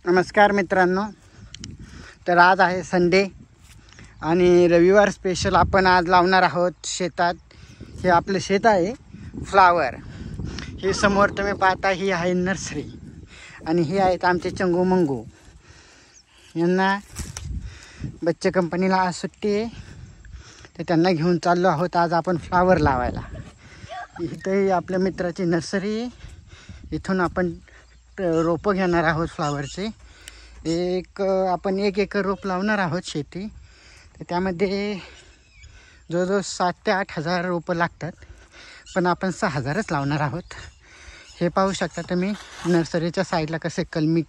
नमस्कार मित्रांनो. तर आज आहे संडे आणि रविवार स्पेशल आपण आज लावणार आहोत शेतात. हे आपलं शेत आहे फ्लावर. हे समोर तुम्ही पाहता ही आहे नर्सरी आणि ही आहेत आमचे चंगू मंगू. यांना बच्चे कंपनीला आज सुट्टी आहे तर त्यांना घेऊन चाललो आहोत आज आपण फ्लावर लावायला. इथंही आपल्या मित्राची नर्सरी आहे. इथून आपण रोपं घेणार आहोत फ्लावरचे. आपण 1 एकर रोप लावणार आहोत शेती. तर त्यामध्ये जवळजवळ 7 ते 8 हजार रोपं लागतात, पण आपण 6,000च लावणार आहोत. हे पाहू शकता तुम्ही नर्सरीच्या साईडला कसे कलमी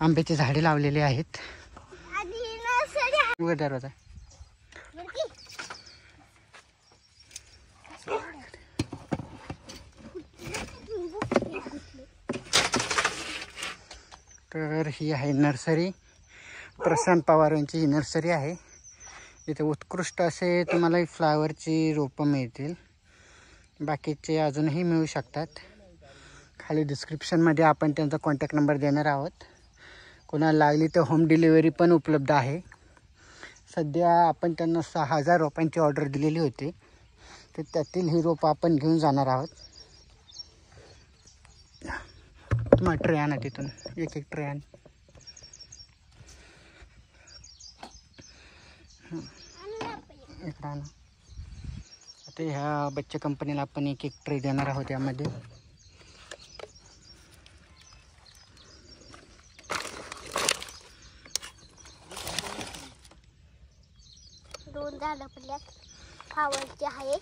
आंब्याचे झाडे लावलेले आहेत. दरवाजा तर ही आहे नर्सरी. प्रशांत पवार यांची ही नर्सरी आहे. इथे उत्कृष्ट असे तुम्हाला फ्लावरची रोपं मिळतील. बाकीचे अजूनही मिळू शकतात. खाली डिस्क्रिप्शनमध्ये आपण त्यांचा कॉन्टॅक्ट नंबर देणार आहोत. कोणाला लागली तर होम डिलिव्हरी पण उपलब्ध आहे. सध्या आपण त्यांना 6,000 रोपांची ऑर्डर दिलेली होती, तर त्यातील ही रोपं आपण घेऊन जाणार आहोत. तुम्हाला ट्रे आणा, तिथून एक ट्रे आण. इकडं आणा. आता ह्या बच्चे कंपनीला आपण एक ट्रे देणार आहोत. यामध्ये दोन झाडं पडल्यात फ्लावरचे आहे.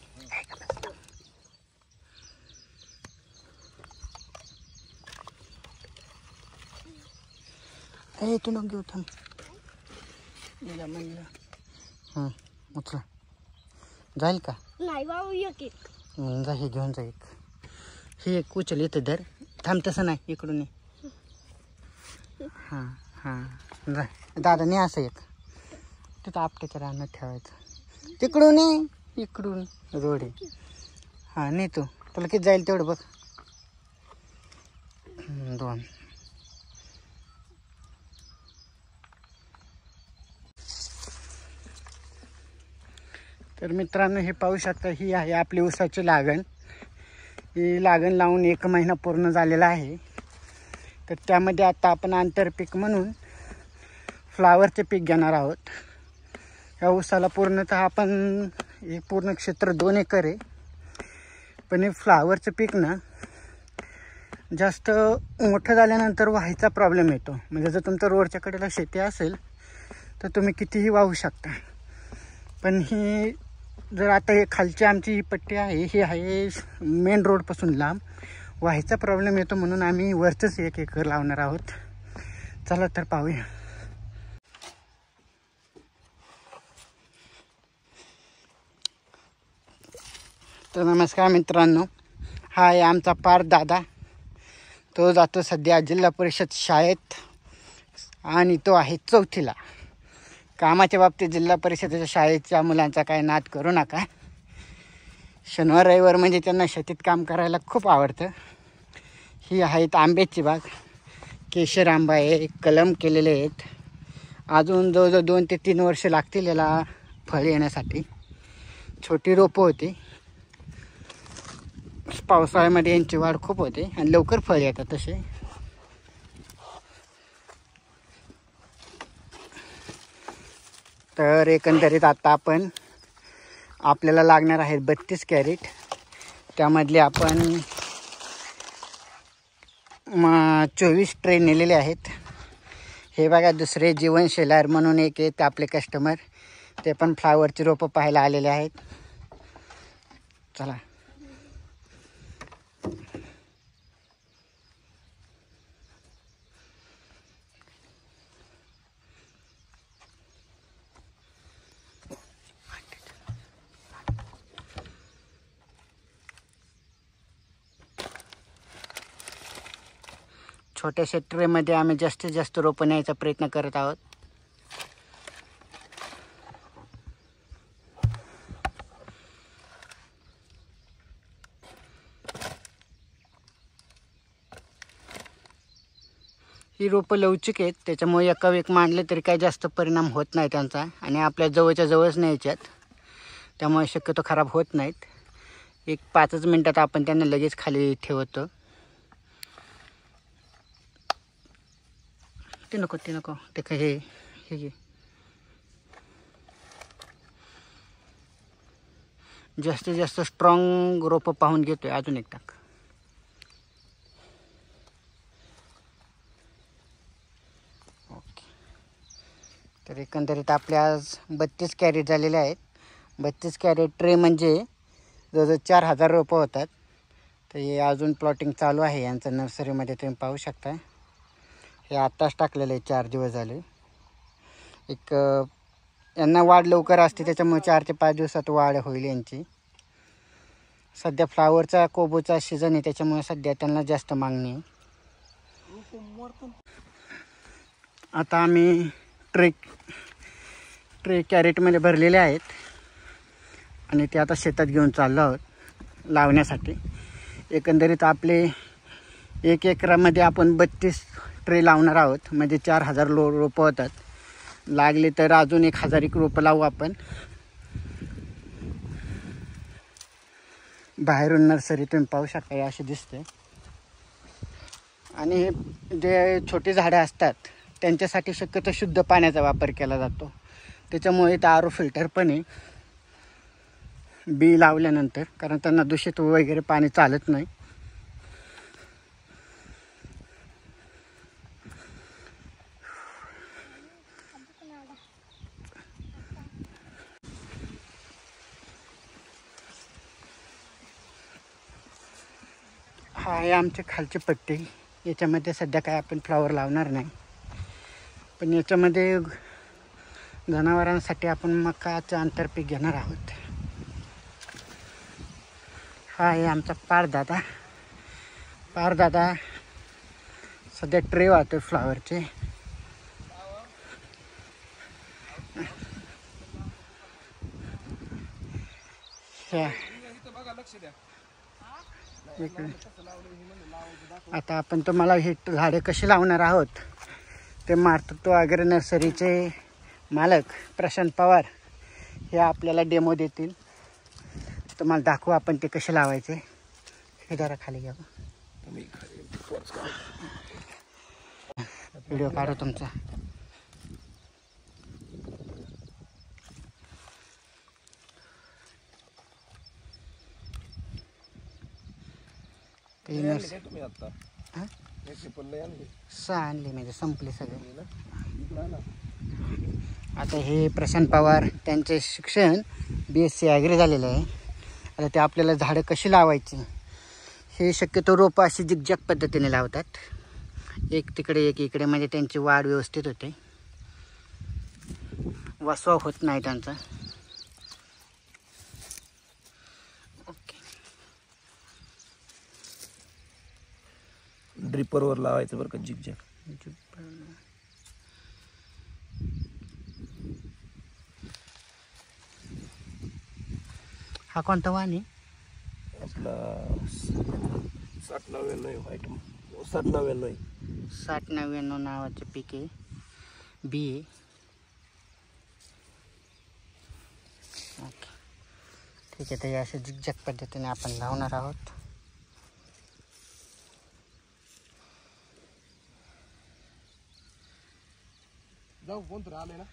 तू नको घेऊ, थांब. म्हणलं उचला जाईल का? नाही बाबू, एक जा, हे घेऊन जा. ही एक उचल येतं धर. थांब, तसं नाही, इकडून ये. हां हां, जा दादा नाही. असं एक तिथं आपट्याच्या रानात ठेवायचं. तिकडून ये, इकडून रोड आहे. हां नाही, तू तुला किती जाईल तेवढं बघ. 2. तर मित्रांनो, हे पाहू शकता ही आहे आपली ऊसाची लागण. ही लागण लावून 1 महिना पूर्ण झालेला आहे. तर त्यामध्ये आता आपण आंतरपीक म्हणून फ्लावरचे पीक घेणार आहोत. ह्या ऊसाला पूर्णतः आपण हे पूर्ण क्षेत्र 2 एकर आहे. पण हे फ्लावरचं पीक ना जास्त मोठं झाल्यानंतर वाहायचा प्रॉब्लेम येतो. म्हणजे जर तुमचं रोडच्या कडेला शेती असेल तर तुम्ही कितीही वाहू शकता. पण ही जर आता हे खालची आमची ही पट्टी आहे, ही आहे मेन रोडपासून लांब, व्हायचा प्रॉब्लेम येतो. म्हणून आम्ही वरचंच 1 एकर लावणार आहोत. चला तर पाहूया. तर नमस्कार मित्रांनो, हा आहे आमचा पार्थ दादा. तो जातो सध्या जिल्हा परिषद शाळेत आणि तो आहे 4थीला. कामाच्या बाबतीत जिल्हा परिषदेच्या शाळेच्या मुलांचा काय नाद करू नका. शनिवार रविवार म्हणजे त्यांना शेतीत काम करायला खूप आवडतं. ही आहेत आंब्याची बाग. केशर आंबा आहे, कलम केलेले आहेत. अजून जवळजवळ 2 ते 3 वर्ष लागतील याला फळ येण्यासाठी. छोटी रोपं होती. पावसाळ्यामध्ये यांची वाढ खूप होते आणि लवकर फळ येतात तसे. तर एकंदरीत आता आपल्याला लागणार आहेत 32 कॅरेट. त्यामधले आपण 24 ट्रे नेलेले आहेत. हे बघा, दुसरे जीवन शेलार म्हणून एक आहेत आपले कस्टमर. ते पण फ्लावरची रोपं पाहायला आलेले आहेत. चला. छोट्याशा ट्रेमध्ये आम्ही जास्तीत जास्त रोपं न्यायचा प्रयत्न करत आहोत. ही रोपं लवचिक आहेत, त्याच्यामुळे एका वेक मांडले तरी काही जास्त परिणाम होत नाही त्यांचा, आणि आपल्या जवळच्या जवळच न्यायच्यात, त्यामुळे शक्यतो खराब होत नाहीत. एक 5 मिनटात आपण त्यांना लगेच खाली ठेवतो. ते नको ते काय हे घे. जास्तीत जास्त स्ट्रॉंग रोपं पाहून घेतोय. अजून एक टाक. ओके. तर एकंदरीत आपल्या आज 32 कॅरेट झालेले आहेत. 32 कॅरेट ट्रे म्हणजे जवळजवळ 4000 रोपं होतात. तर हे अजून प्लॉटिंग चालू आहे यांचं नर्सरीमध्ये, तुम्ही पाहू शकता. हे आत्ताच टाकलेलं आहे, 4 दिवस झाले. एक यांना वाढ लवकर असते, त्याच्यामुळे 4 ते 5 दिवसात वाढ होईल यांची. सध्या फ्लावरचा कोबोचा सीझन आहे, त्याच्यामुळे सध्या त्यांना जास्त मागणी आहे. आता आम्ही ट्रे कॅरेटमध्ये भरलेले आहेत आणि ते आता शेतात घेऊन चाललो आहोत लावण्यासाठी. एकंदरीत आपले 1 एकरामध्ये आपण 32 ट्रे लावणार आहोत, म्हणजे 4000 रोपं होतात. लागले तर अजून 1000 रोपं लावू आपण. बाहेरून नर्सरी तुम्ही पाहू शकता, हे असे दिसते. आणि जे छोटी झाडं असतात त्यांच्यासाठी शक्यतो शुद्ध पाण्याचा वापर केला जातो, त्याच्यामुळे इथं RO फिल्टर पण आहे बी लावल्यानंतर, कारण त्यांना दूषित वगैरे पाणी चालत नाही. हा आहे आमचे खालची पट्टी. याच्यामध्ये सध्या काय आपण फ्लावर लावणार नाही, पण याच्यामध्ये जनावरांसाठी आपण मकाचं आंतरपीक घेणार आहोत. हा आहे आमचा पारदादा सध्या ट्रे वाहतोय फ्लावरचे. आता आपण तुम्हाला ही झाडे कशी लावणार आहोत ते मातृत्व अग्र नर्सरीचे मालक प्रशांत पवार हे आपल्याला डेमो देतील. तुम्हाला दाखवू आपण ते कसे लावायचे. हे जरा खाली घ्या, व्हिडिओ काढू तुमचा. आणली म्हणजे संपली सगळे. आता हे प्रशांत पवार त्यांचे शिक्षण BSc ॲग्री झालेलं आहे. आता ते आपल्याला झाडं कशी लावायची हे शक्यतो रोपं अशी जिगजॅग पद्धतीने लावतात, एक तिकडे एक इकडे, म्हणजे त्यांची वाढ व्यवस्थित होते, वसवा होत नाही त्यांचा. ड्रिपरवर लावायचं बरं का, जिगजॅग. हा कोणता वाण आहे आपला 6099 व्हाईट, 6099 6099 नावाचे पीक आहे, बी आहे. ओके, ठीक आहे. तर अशा झिकझॅक पद्धतीने आपण लावणार आहोत. जाऊ कोण तर आले ना.